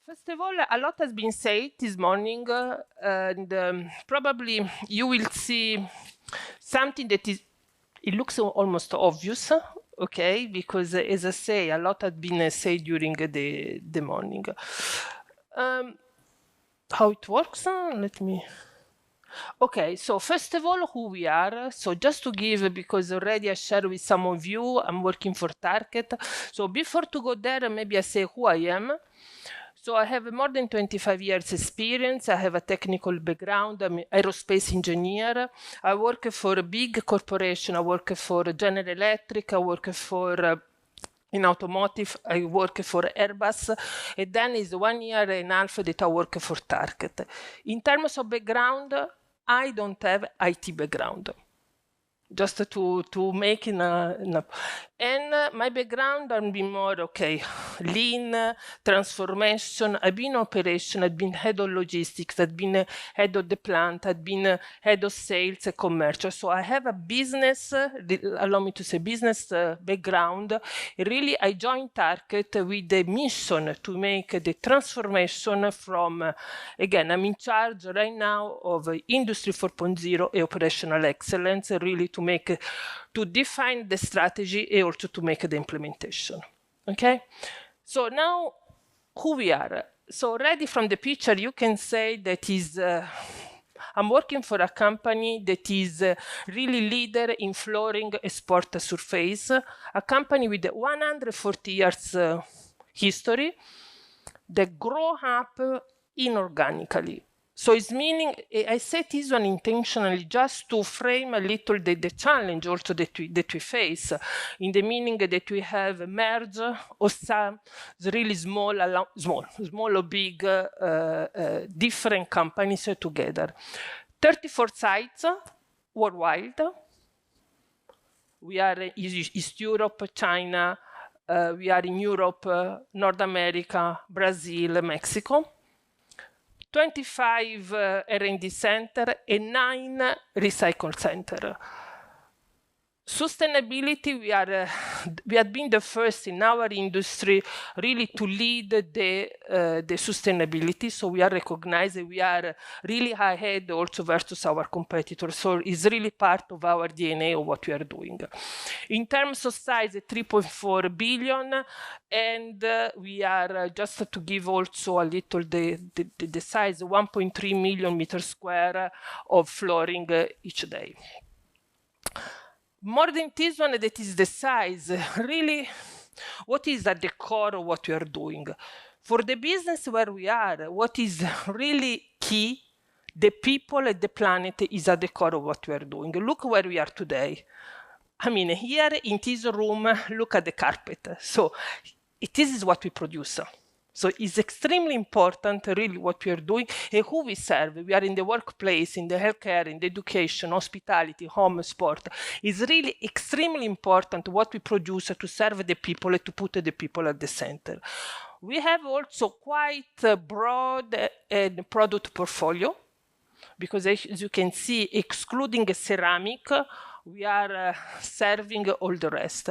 First of all, a lot has been said this morning, and probably you will see something that is, it looks almost obvious, okay, because as I say, a lot has been said during the morning. How it works, let me... Okay, so first of all, who we are. So just to give, because already I shared with some of you, I'm working for Tarkett. So before to go there, maybe I say who I am. So I have more than 25 years experience. I have a technical background. I'm an aerospace engineer. I work for a big corporation. I work for General Electric. I work for in automotive, I work for Airbus, and then is 1 year and a half that I work for Tarkett. In terms of background, I don't have IT background. Just to make and my background I've been more lean transformation. I've been operation, I've been head of logistics, I've been head of the plant, I've been head of sales and commercial. So I have a business, allow me to say business background. Really, I joined Tarkett with the mission to make the transformation from, again, I'm in charge right now of Industry 4.0 and operational excellence, really to define the strategy and also to make the implementation. Okay, so now who we are. So already from the picture you can say that is I'm working for a company that is really leader in flooring and sport surface, a company with 140 years history that grow up inorganically. So it's meaning, I said this one intentionally just to frame a little the challenge also that we face, in the meaning that we have merged or some really small or big different companies together. 34 sites worldwide. We are in East Europe, China, we are in Europe, North America, Brazil, Mexico. 25 R&D center and 9 recycle center. Sustainability, we have been the first in our industry really to lead the sustainability. So we are recognized, we are really ahead also versus our competitors. So it's really part of our DNA of what we are doing. In terms of size, 3.4 billion, and we are, just to give also a little the size, 1.3 million meters square of flooring each day. More than this one, that is the size. Really, what is at the core of what we are doing? For the business where we are, what is really key, the people and the planet is at the core of what we are doing. Look where we are today. I mean, here in this room, look at the carpet. So this is what we produce. So it's extremely important, really, what we are doing and who we serve. We are in the workplace, in the healthcare, in the education, hospitality, home, sport. It's really extremely important what we produce to serve the people and to put the people at the center. We have also quite a broad product portfolio, because as you can see, excluding ceramic, we are serving all the rest.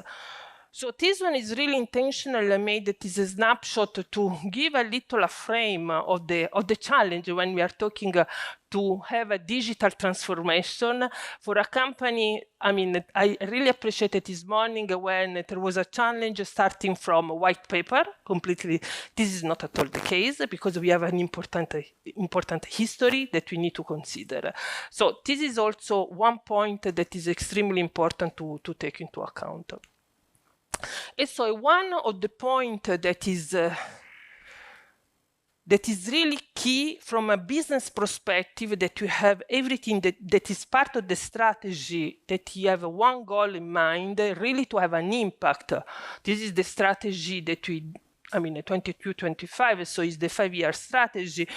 So this one is really intentional. I made it as a snapshot to give a little a frame of the challenge when we are talking to have a digital transformation for a company. I mean, I really appreciated this morning when there was a challenge starting from white paper completely. This is not at all the case because we have an important history that we need to consider. So this is also one point that is extremely important to take into account. And so one of the points that is really key from a business perspective, that you have everything that is part of the strategy, that you have one goal in mind, really to have an impact. This is the strategy that 22-25, so it's the 5-year strategy.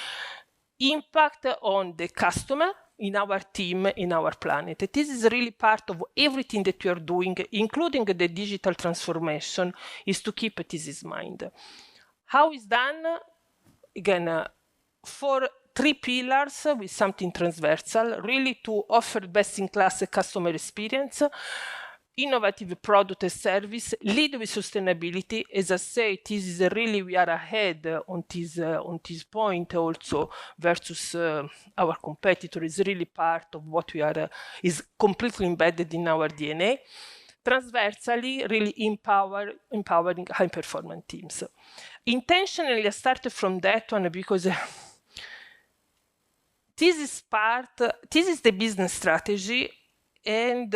Impact on the customer, in our team, in our planet. This is really part of everything that we are doing, including the digital transformation, is to keep this in mind. How is done? Again, for 3 pillars with something transversal, really to offer best-in-class customer experience, innovative product and service, lead with sustainability. As I say, this is really, we are ahead on this point also versus our competitor. Is really part of what we are, is completely embedded in our DNA. Transversally, really empowering high-performance teams. Intentionally, I started from that one because this is the business strategy, and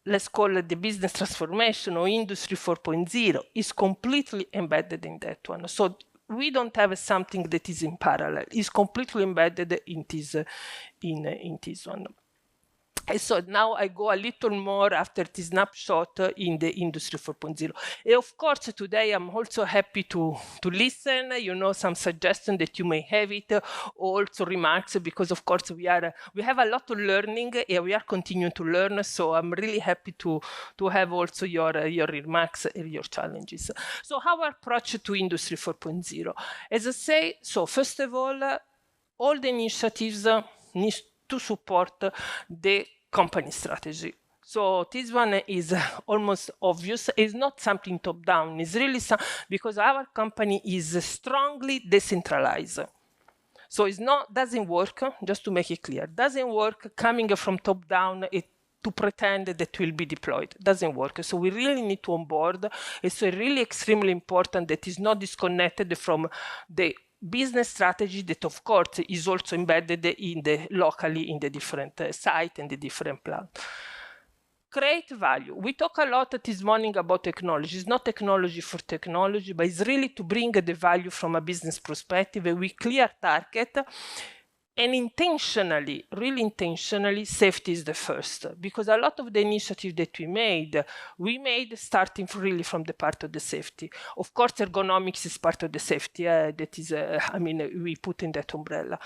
let's call it the business transformation or industry 4.0 is completely embedded in that one. So we don't have something that is in parallel. It's completely embedded in this one. And so now I go a little more after this snapshot in the industry 4.0. And of course, today I'm also happy to listen, some suggestions that you may have it, also remarks, because of course we have a lot of learning and we are continuing to learn. So I'm really happy to have also your remarks and your challenges. So our approach to industry 4.0, as I say, so first of all the initiatives need to support the company strategy. So this one is almost obvious. It's not something top down. It's really because our company is strongly decentralized. So it's doesn't work, just to make it clear, doesn't work coming from top down to pretend that will be deployed. Doesn't work. So we really need to onboard. It's really extremely important that is not disconnected from the business strategy that, of course, is also embedded locally in the different site and the different plan. Create value. We talk a lot this morning about technology. It's not technology for technology, but it's really to bring the value from a business perspective. We clear target. And intentionally, really intentionally, safety is the first, because a lot of the initiatives that we made starting really from the part of the safety. Of course, ergonomics is part of the safety. That is, we put in that umbrella.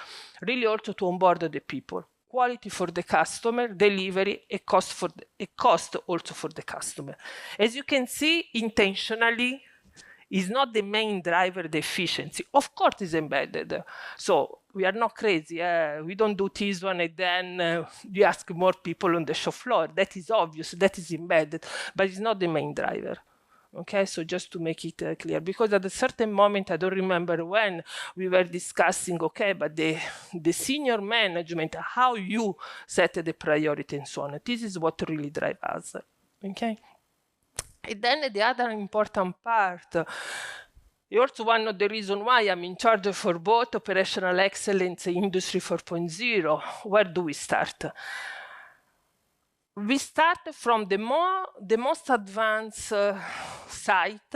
Really also to onboard the people. Quality for the customer, delivery, a cost also for the customer. As you can see, intentionally, is not the main driver, the efficiency. Of course, it's embedded. So we are not crazy. We don't do this one and then you ask more people on the shop floor. That is obvious. That is embedded. But it's not the main driver. Okay, so just to make it clear. Because at a certain moment, I don't remember when, we were discussing, okay, but the senior management, how you set the priority and so on. This is what really drives us. Okay? And then the other important part, also one of the reasons why I'm in charge for both operational excellence and industry 4.0. Where do we start? We start from the most advanced site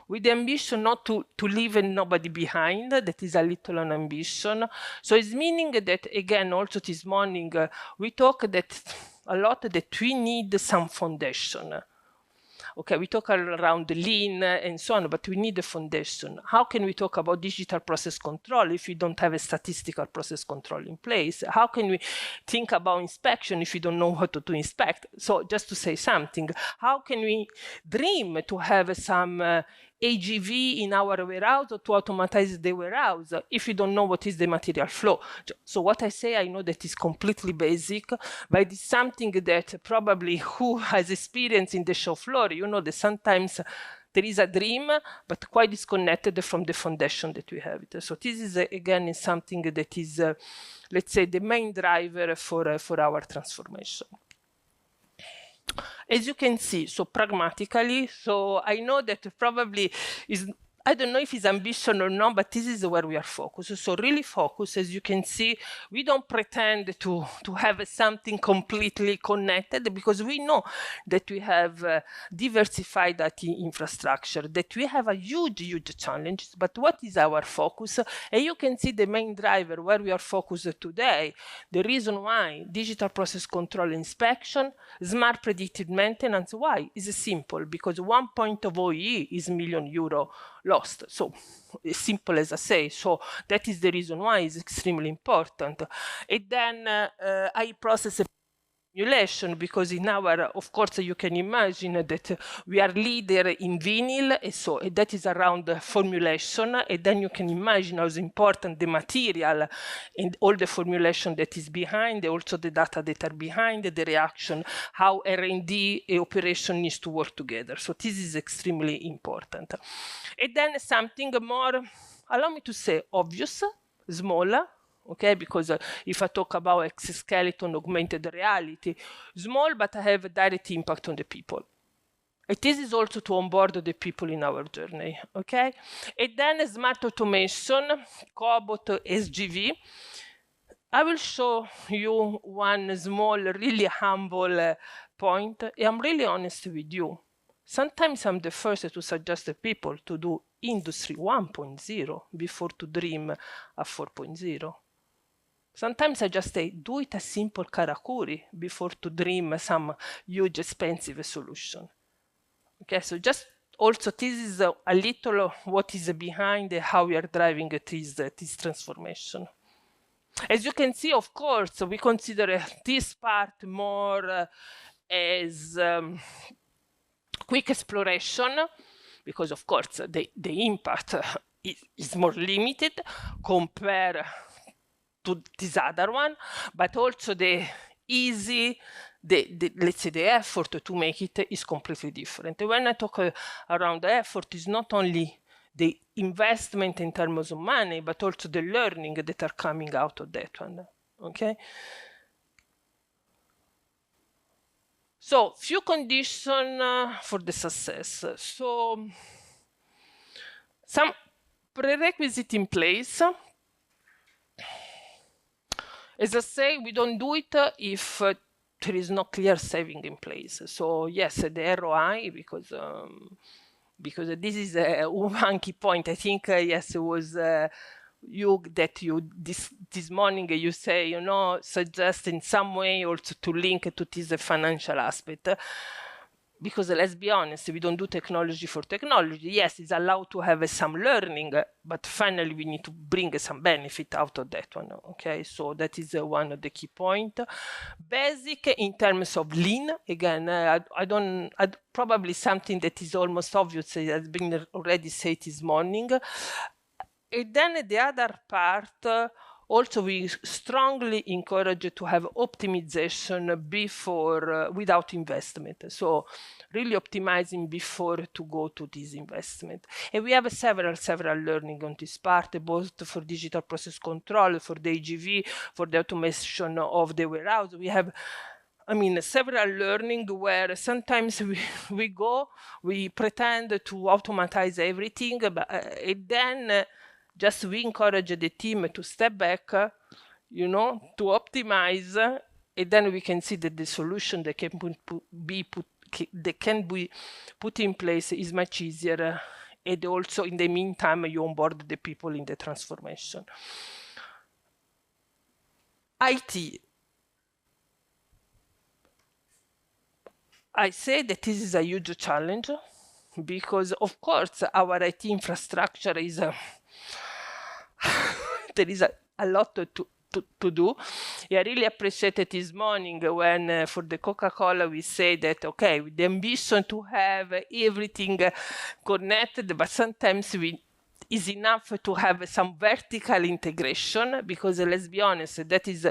with the ambition not to leave nobody behind. That is a little an ambition. So it's meaning that, again, also this morning, we talk a lot that we need some foundation. Okay, we talk around the lean and so on, but we need a foundation. How can we talk about digital process control if we don't have a statistical process control in place? How can we think about inspection if we don't know how to inspect? So just to say something, how can we dream to have some AGV in our warehouse or to automatize the warehouse if you don't know what is the material flow? So what I say, I know that is completely basic, but it is something that probably who has experience in the shop floor, you know that sometimes there is a dream, but quite disconnected from the foundation that we have. So this is, again, something that is, let's say, the main driver for our transformation. As you can see, so pragmatically, so I know that probably is, I don't know if it's ambition or not, but this is where we are focused. So really focused, as you can see, we don't pretend to have something completely connected, because we know that we have diversified IT infrastructure, that we have a huge challenge. But what is our focus? And you can see the main driver where we are focused today. The reason why digital process control inspection, smart predictive maintenance. Why? It's simple, because 1 point of OEE is €1 million lost. So as simple as I say. So that is the reason why it's extremely important. And then I process formulation, because in our, of course, you can imagine that we are leader in vinyl, and so that is around the formulation, and then you can imagine how important the material and all the formulation that is behind, also the data that are behind, the reaction, how R&D and operation needs to work together. So this is extremely important. And then something more, allow me to say, obvious, smaller, okay, because if I talk about exoskeleton, augmented reality, small, but I have a direct impact on the people. And this is also to onboard the people in our journey, okay? And then smart automation, cobot, SGV. I will show you one small, really humble point. And I'm really honest with you. Sometimes I'm the first to suggest to people to do Industry 1.0 before to dream a 4.0. Sometimes I just say, do it a simple karakuri before to dream some huge expensive solution. Okay, so just also this is a little what is behind how we are driving this transformation. As you can see, of course, we consider this part more as quick exploration, because of course the impact is more limited compared to this other one, but also the easy, let's say the effort to make it is completely different. When I talk around the effort, is not only the investment in terms of money, but also the learning that are coming out of that one, okay? So, few conditions for the success. So, some prerequisite in place. As I say, we don't do it if there is no clear saving in place. So yes, the ROI, because this is one key point. I think yes, it was you this morning you say, you know, suggest in some way also to link to this financial aspect. Because let's be honest, we don't do technology for technology. Yes, it's allowed to have some learning, but finally we need to bring some benefit out of that one, okay? So that is one of the key points. Basic in terms of lean, again, probably something that is almost obvious, it has been already said this morning. And then the other part, also we strongly encourage to have optimization before, without investment. So really optimizing before to go to this investment. And we have several learning on this part, both for digital process control, for the AGV, for the automation of the warehouse. We have, I mean, several learning where sometimes we pretend to automatize everything, but and then just we encourage the team to step back, you know, to optimize, and then we can see that the solution that can be put in place is much easier, and also in the meantime you onboard the people in the transformation. IT. I say that this is a huge challenge because, of course, our IT infrastructure is there is a lot to do. I really appreciated this morning when for the Coca-Cola we say that, okay, with the ambition to have everything connected, but sometimes is enough to have some vertical integration, because let's be honest, that is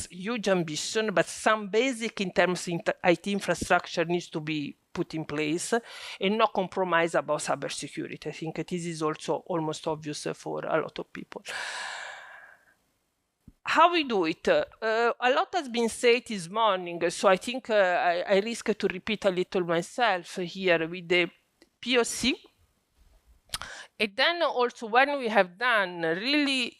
huge ambition, but some basic in terms of IT infrastructure needs to be put in place and not compromise about cybersecurity. I think this is also almost obvious for a lot of people. How we do it? A lot has been said this morning, so I think I risk to repeat a little myself here with the POC. And then also when we have done really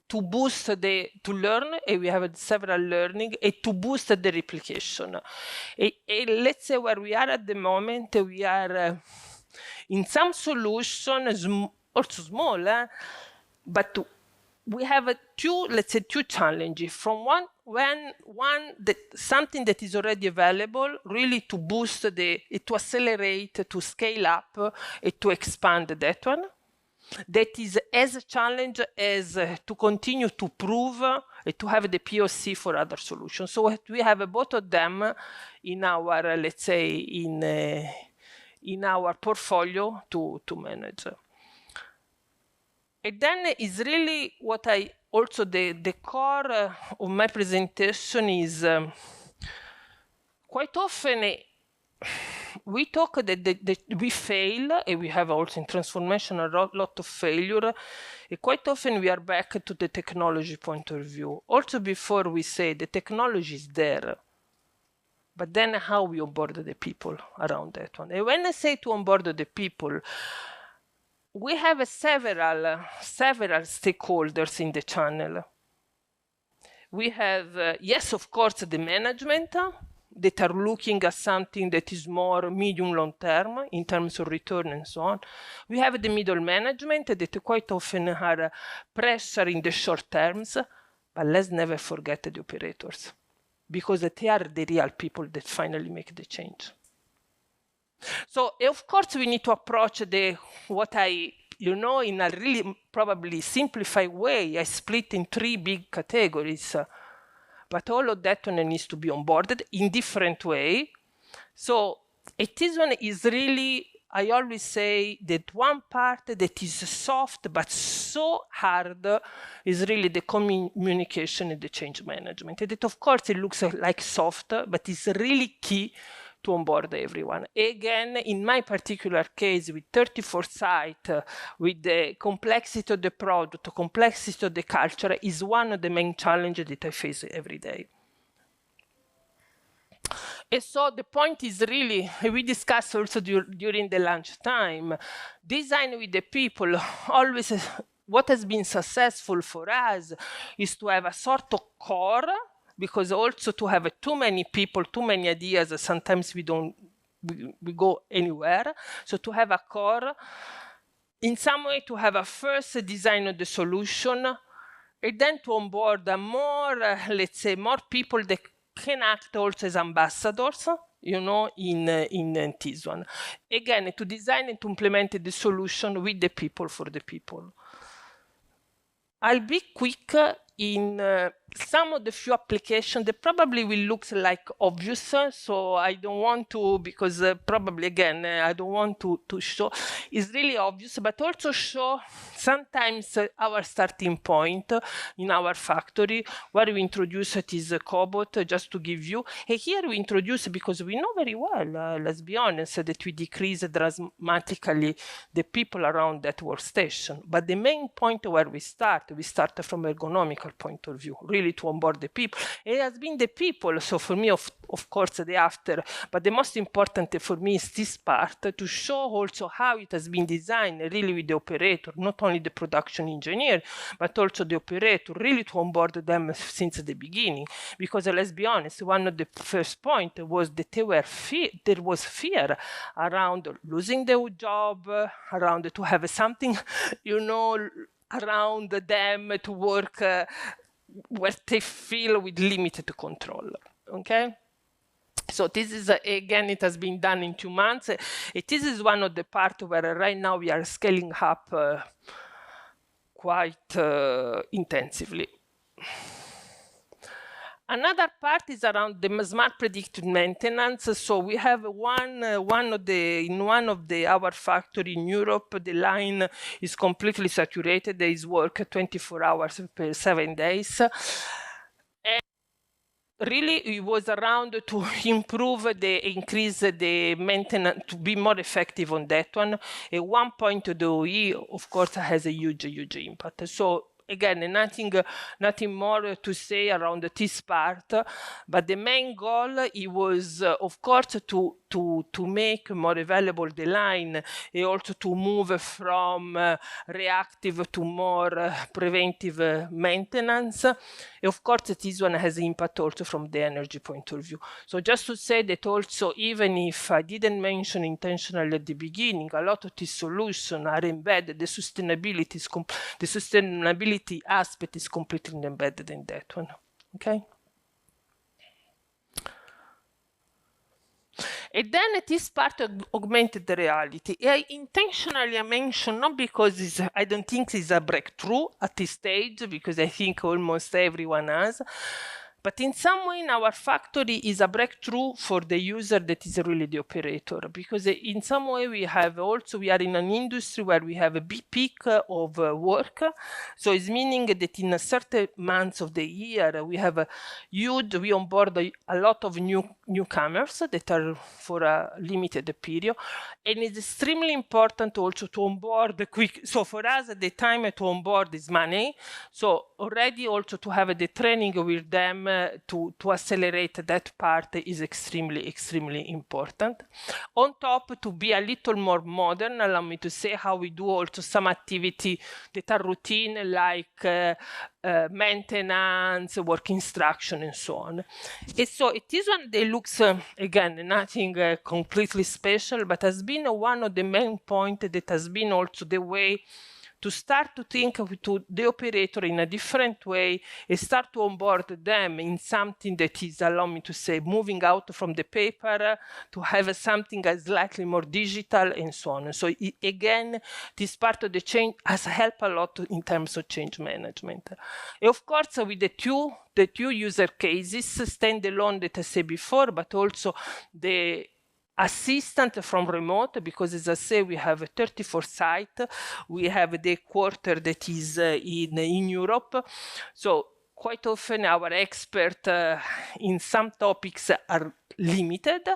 to boost to learn, and we have several learning, and to boost the replication. And let's say where we are at the moment, we are in some solution, also small, but we have two challenges. From something that is already available, really to boost to accelerate, to scale up, and to expand that one. That is as a challenge as to continue to prove to have the POC for other solutions. So we have both of them in our, let's say, in our portfolio to manage. And then is really what I also, the core of my presentation is quite often we talk that we fail, and we have also in transformation a lot of failure, and quite often we are back to the technology point of view. Also before we say the technology is there, but then how we onboard the people around that one. And when I say to onboard the people, we have several stakeholders in the channel. We have, yes, of course, the management that are looking at something that is more medium long term in terms of return and so on. We have the middle management that quite often are pressure in the short terms, but let's never forget the operators, because they are the real people that finally make the change. So of course we need to approach what I, in a really probably simplified way. I split in 3 big categories. But all of that one needs to be onboarded in different way. So this one is really, I always say that one part that is soft but so hard is really the communication and the change management. And that of course it looks like soft, but it's really key to onboard everyone. Again, in my particular case, with 34 sites, with the complexity of the product, the complexity of the culture, is one of the main challenges that I face every day. And so the point is really, we discussed also during the lunch time, design with the people. Always what has been successful for us is to have a sort of core, because also to have too many people, too many ideas, sometimes we go anywhere. So to have a core, in some way to have a first design of the solution, and then to onboard a more, let's say, more people that can act also as ambassadors, in this one. Again, to design and to implement the solution with the people, for the people. I'll be quick in some of the few applications that probably will look like obvious, so I don't want to, because probably again I don't want to show it's really obvious, but also show sometimes our starting point in our factory where we introduce it is cobot, just to give you. And here we introduce, because we know very well, let's be honest, that we decrease dramatically the people around that workstation. But the main point where we start from ergonomical point of view, really to onboard the people. It has been the people, so for me, of course, the after, but the most important for me is this part, to show also how it has been designed, really with the operator, not only the production engineer, but also the operator, really to onboard them since the beginning. Because let's be honest, one of the first points was that there was fear around losing the job, around to have something, around them to work where they feel with limited control, okay? So this is, again, it has been done in 2 months. This is one of the parts where right now we are scaling up quite intensively. Another part is around the smart predictive maintenance. So we have our factory in Europe, the line is completely saturated. There is work 24 hours per 7 days. And really, it was around to increase the maintenance, to be more effective on that one. At one point, the OE, of course, has a huge impact. So again, nothing more to say around this part, but the main goal, it was, of course, to make more available the line, and also to move from reactive to more preventive maintenance. And of course, this one has impact also from the energy point of view. So just to say that also, even if I didn't mention intentionally at the beginning, a lot of these solutions are embedded. The sustainability aspect is completely embedded in that one. Okay. And then it is part of augmented reality. I intentionally mention not because I don't think it's a breakthrough at this stage, because I think almost everyone has, but in some way in our factory is a breakthrough for the user that is really the operator, because in some way we are in an industry where we have a big peak of work. So it's meaning that in a certain months of the year we have we onboard a lot of newcomers that are for a limited period, and it's extremely important also to onboard quick. So for us the time to onboard is money, so already also to have the training with them to accelerate that part is extremely important. On top, to be a little more modern, allow me to say how we do also some activity that are routine, like maintenance, work instruction, and so on. And so it is one that looks, again, nothing completely special, but has been one of the main points that has been also the way to start to think to the operator in a different way and start to onboard them in something that is, allow me to say, moving out from the paper to have something slightly more digital and so on. So again, this part of the change has helped a lot in terms of change management. And of course, with the two user cases, standalone that I said before, but also the assistant from remote, because as I say, we have 34 sites. We have the quarter that is in Europe. So quite often our experts in some topics are limited.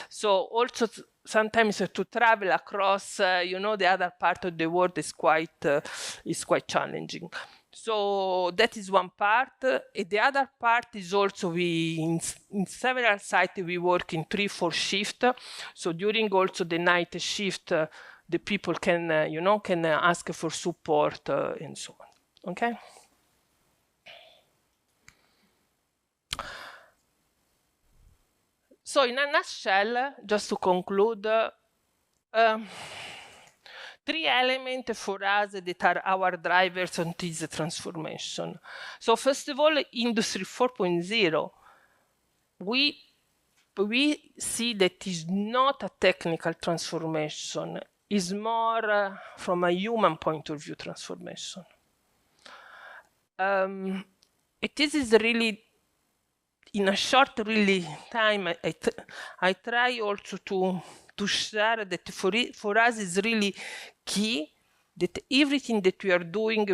So also sometimes to travel across, the other part of the world is quite challenging. So that is one part. The other part is also in several sites we work in 3-4 shift. So during also the night shift, the people can ask for support and so on. Okay. So in a nutshell, just to conclude, 3 elements for us that are our drivers on this transformation. So first of all, Industry 4.0, we see that is not a technical transformation, is more from a human point of view transformation. This is really, in a short time, I try also to share that for us is really key that everything that we are doing,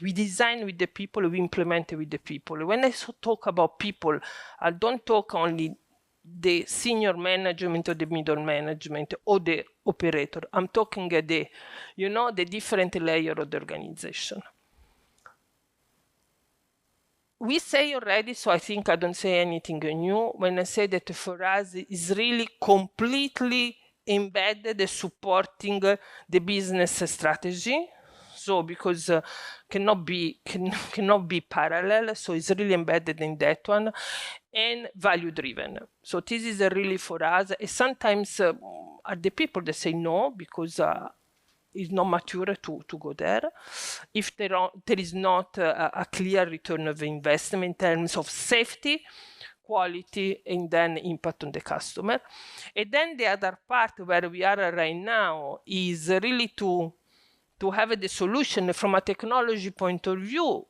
we design with the people, we implement with the people. When I talk about people, I don't talk only the senior management or the middle management or the operator. I'm talking the different layer of the organization. We say already, so I think I don't say anything new when I say that for us is really completely embedded supporting the business strategy. So because cannot be parallel, so it's really embedded in that one, and value driven. So this is really for us. And sometimes are the people that say no because is not mature to go there. If there is not a clear return of investment in terms of safety, quality, and then impact on the customer. And then the other part where we are right now is really to have the solution from a technology point of view.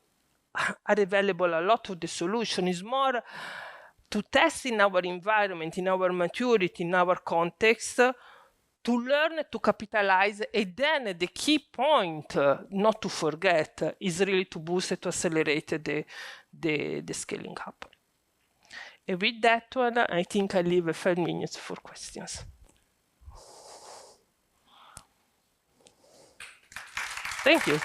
Are available a lot of the solution is more to test in our environment, in our maturity, in our context, to learn to capitalize, and then the key point not to forget is really to boost and to accelerate the scaling up. And with that one, I think I leave 5 minutes for questions. Thank you.